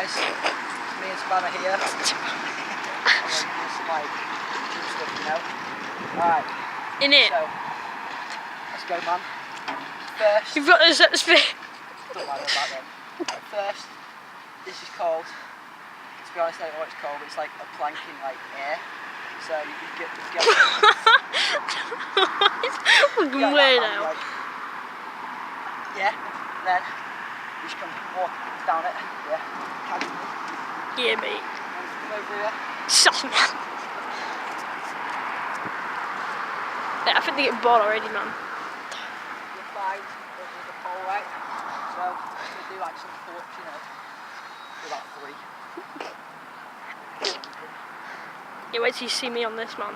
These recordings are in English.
guys, it's me and Savannah here. I'm going to do some like new stuff, you know. Alright. In it. So, let's go, man. First. You've got this at speed. Don't matter about them. First, this is called. To be honest, I don't know what it's called. But it's like a plank in like air. So you get Fucking weird now. Like, yeah. Then you just come walk down it. Yeah. Casually. Yeah, mate. Come over here. Shut up, man. Yeah, I think they get bored already, man. You're fine over the pole, right? So I'm gonna do like some pull-ups, you know. Do about 3. Yeah, wait till you see me on this, man.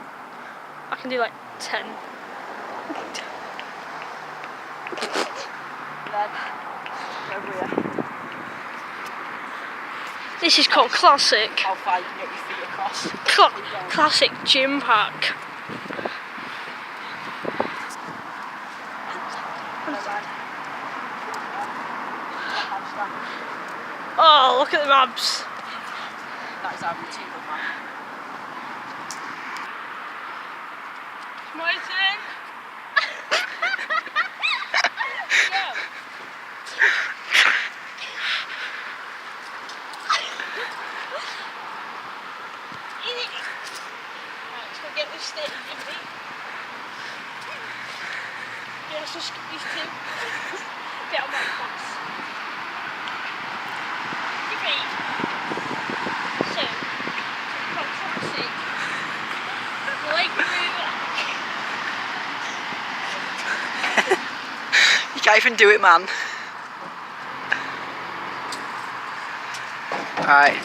I can do like 10. And then over here. This is called classic. How far you can get your feet across. Classic gym pack. Oh, look at the abs. That is our routine, man. My turn. Let's go get this steady, Jimmy. Yeah, let's just skip these 2. Get on my class. Jimmy. So, fantastic. Leg mover. You can't even do it, man. Alright.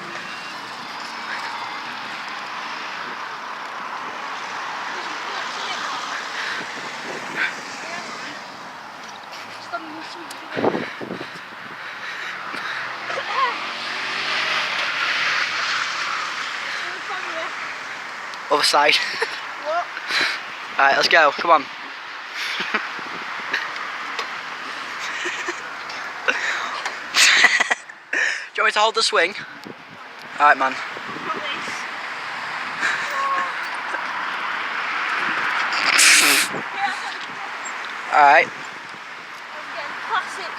Other side. What? Alright, let's go. Come on. Do you want me to hold the swing? Alright, man. Alright. Classic.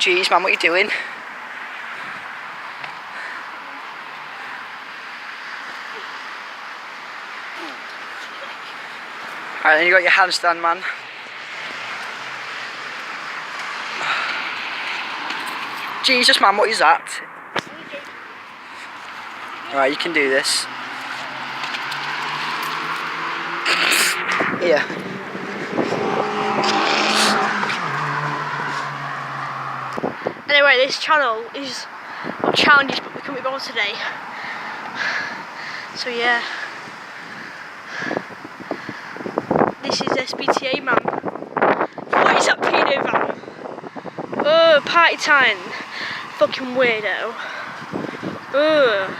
Jeez, man, what are you doing? Alright, then you got your handstand, man. Jesus, man, what is that? Alright, you can do this. Here. Anyway, this channel is of challenges, but we couldn't be bothered today. So yeah, this is SBTA, man. What is that pedo van? Oh, party time. Fucking weirdo. Ugh.